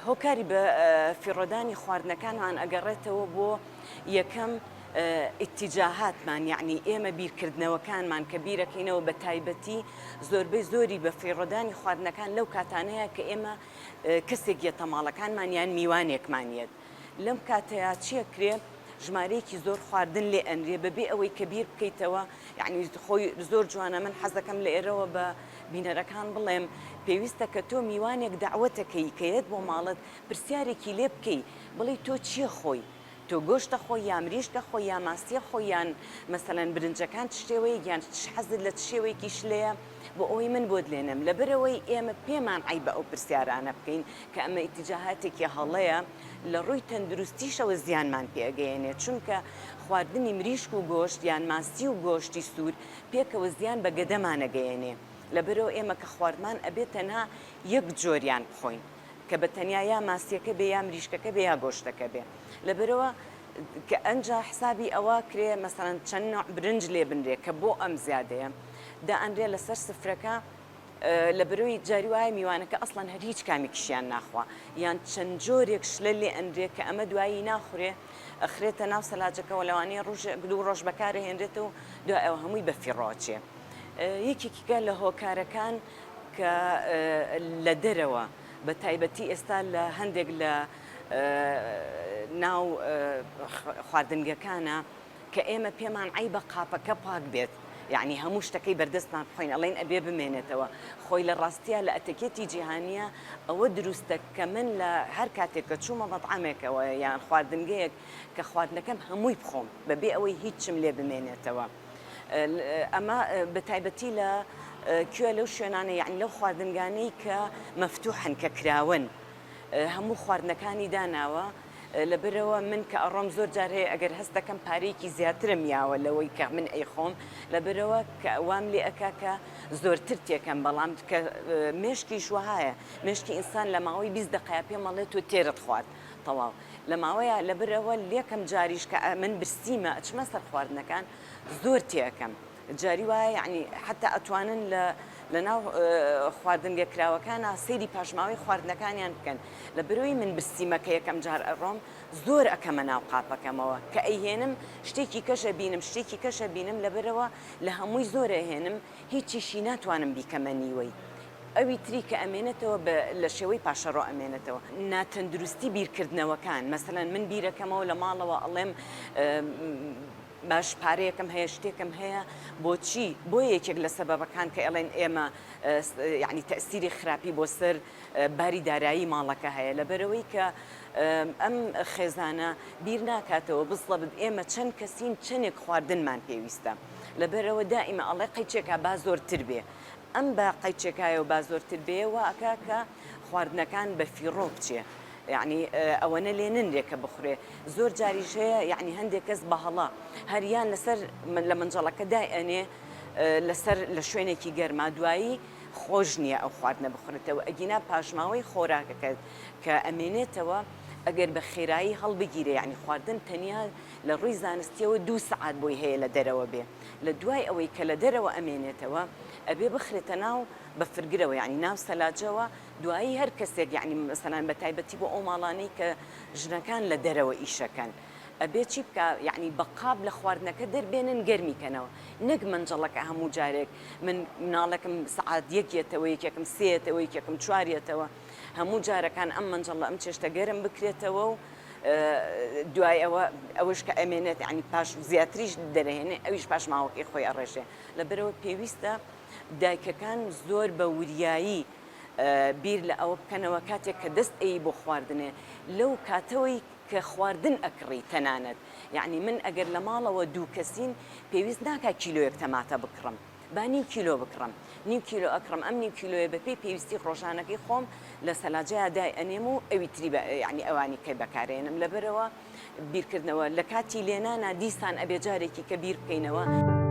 هۆکاری بە فیڕۆدانی خواردنەکانمان ئەگەڕێتەوە بۆ یەکەم ئیتیجاهاتمان، یعنی ئێمە بیرکردنەوەکانمان کە بیرەکەینەوە بە تایبەتی زۆربەی زۆری بە فیڕۆدانی خواردنەکان لەو کاتانەیە کە ئێمە کەسێک یەتە ماڵەکانمان یان میوانێکمانیت. لەم کاتەیە چیەکرێ ژمارەیەکی زۆر خواردن لێ ئەنرێ بەبێ ئەوەی کە بیر بکەیتەوە، یعنی خۆی زۆر جوانە. من حەزەکەم لە ئێرەوە بە بینەرەکان بڵێم پێویستە کە تۆ میوانێک داوەتەکەی کەیت بۆ ماڵت پرسیارێکی لێ بکەی، بڵێ تۆ چییە خۆی؟ تۆ گۆشتە خۆی یا مریشکە خۆی یا ماسیە خۆی یان مەسەلەن برنجەکان شتێوەی یان حەزت لە شێوەیەکی شلەیە بۆ ئەوەی من بۆ دلێنم. لەبەرەوەی ئێمە پێمان عیبە ئەو پرسیارانە بکەین کە ئەمە ئیتیجاهاتێکی هەڵەیە لە ڕووی تەندروستیشەوە زیانمان پێگەیەنێت، چونکە خواردنی مریشک و گۆشت یان ماسی و گۆشتی سوور پێکەوە زیان بە گەدەمانەگەیەنێ. لەبەرەوە ئێمە کە خواردمان ئەبێت تەنها یەک جۆریان بخۆین کە بە تەنیا یا ماسیەکە بێ یا مریشکەکە بێ یا گۆشتەکە بێ. لەبەرەوە کە ئەنجا حسابی ئەوە کرێ مەسەڵەن چەند نوع برنج لێ بنرێ کە بۆ ئەم زیادەیە دا ئەنرێ لەسەر سفرەکە لە بەرەوەی جاری وایە میوانەکە ئەسڵەن هەر هیچ کامیکیشیان ناخوا یان چەند جۆرێک شلە لێ ئەندرێ کە ئەمە دوایی ناخورێ ئەخرێتە ناو سەلاجەکەەوە لەوانەیە دوو ڕۆژ بەکارە هێنرێتەوە دوای ئەوە هەمووی بە فیڕۆچێ. یەکێکیکە لە هۆکارەکان کە لە دەرەوە بە تایبەتی ئێستا لە هەندێک لە ناو خواردنگەکانە کە ئێمە پێمان عیبە قاپەکە پاک بێت، یعنی هەموو شتەکەی بەردەستمان بخۆین ئەڵێن ئەبێ بمێنێتەوە. خۆی لە ڕاستیە لە ئەتەکێتی جیهانیە ئەوە دروستە کە من لە هەر کاتێک کە چوومە مەطعامێکەوە یان خواردنگەیەک کە خواردنەکەم هەمووی بخۆم بەبێ ئەوەی هیچم لێ بمێنێتەوە. ئەمە بە تایبەتی لە کوێ لەو شوێنانە یعنی لەو خواردنگانەی کە مەفتوحن کە کراون هەموو خواردنەکانی داناوە. لەبەرەوە من کە ئەڕۆم زۆر جار هەیە ئەگەر هەست دەکەم پارەیەکی زیاترم یاوە لەوەی کە من ئەیخۆم، لەبەرەوە کە ئەوام لێ ئەکا کە زۆرتر تێکەم. بەڵام کە مێشکیش وهایە مێشکی ئینسان لە ماوەی 20 دقەیە پێم مەڵێت تۆ تێرت خوارد تەواو لە ماوەیە. لەبەرەوە لێکم جاریش کە من برسیمە ئەچمە سەر خواردنەکان زۆر تێەکەم. جاری وایە یعنی حتا ئەتوانن لە ناو خواردنگە کراوەکانە سەیری پاشماوەی خواردنەکانیان بکەن. لە بەرەوەی من برسیمەکە یەکەم جار ئەڕۆم زۆر ئەکەمە ناو قاپەکەمەوە کە ئەیهێنم شتێکی کەشە بینم شتێکی کەشە بینم لەبەرەوە لە هەمووی زۆر ئەهێنم هیچیشی ناتوانم بیکەمە نیوەی. ئەوی تری کە ئەمێنێتەوە لە شێوەی پاشەڕۆ ئەمێنێتەوە ناتەندروستی بیرکردنەوەکان. مەسەلەن من بیرەکەمەوە لە ماڵەوە ئەڵێم باش پارەیەکەم هەیە شتێکم هەیە بۆچی بۆ یەکێک لە سەبەبەکان کە ئەڵێن ئێمە یعنی تەسیری خراپی بۆ سەر باری دارایی ماڵەکە هەیە لەبەرەوەی کە ئەم خێزانە بیر ناکاتەوە بزڵە ئێمە چەند کەسین چەندێک خواردنمان پێویستە. لەبەرەوە دائیمە ئەڵێ قەیچێکە با زۆرتر بێ، ئەم با قەیچێکایە و با زۆرتر بێەوە ئەکا کە خواردنەکان بە فیڕۆ بچێ، یعنی ئەوەنە لێ نندێکە بخورێ. زۆر جاریش هەیە یعنی هەندێک کەس بەهەڵا هەریان لەسەر لە منجەڵەکە دای ئەنێ لەسەر لە شوێنێکی گەرما دوایی خۆش نییە ئەو خواردنە بخورێتەوە. ئەگینا پاشماوەی خۆراکەکە کە ئەمێنێتەوە ئەگەر بە خێرایی هەڵبگیرێ، یعنی خواردن تەنیا لە ڕووی زانستیەوە 2 سەعات بۆی هەیە لە دەرەوە بێ. لە دوای ئەوەی کە لە دەرەوە ئەمێنێتەوە ئەبێ بخرێتە ناو بە فرگرەوە، یعنی ناو سەلاجەوە. دوایی هەر کەسێک یعنی مەسەلەن بە تایبەتی بۆ ئەو ماڵانەی کە ژنەکان لە دەرەوە ئیشەکەن ئەبێ چی بکە، یعنی بە قاب لە خواردنەکە دەربێنن گەرمیکەنەوە، نەک منجەڵەکە هەموو جارێک من مناڵەکەم سەعات یەکێتەوە یەکێکم سێتەوە یەکێکم چوارێتەوە هەموو جارەکان ئەم منجەڵە ئەم چێشتە گەرم بکرێتەوە و دوای ئەوەش کە ئەمێنێت ینی پاش زیاتریش دەرەهێنێ ئەویش پاش ماوەکەی خۆی ئەڕێژێ. لەبەرەوە پێویستە دایکەکان زۆر بە وریایی بیر لە ئەوە بکەنەوە کاتێک کە دەست ئەی بۆ خواردنێ لەو کاتەوەی کە خواردن ئەکڕی تەنانەت. یعنی من ئەگەر لە ماڵەوە 2 کەسین پێویست ناکە کیلۆیەک تەماتە بکڕم، با نیم کیلۆ بکڕم، نیم کیلۆ ئەکڕم. ئەم نیم کیلۆیە بەپێی پێویستی ڕۆژانەکەی خۆم لە سەلاجەیە دای ئەنێم و ئەوی تری یعنی ئەوانی کە بەکارێنم. لەبەرەوە بیرکردنەوە لە کاتی لێنانە دیسان ئەبێ جارێکی کە بیر بکەینەوە.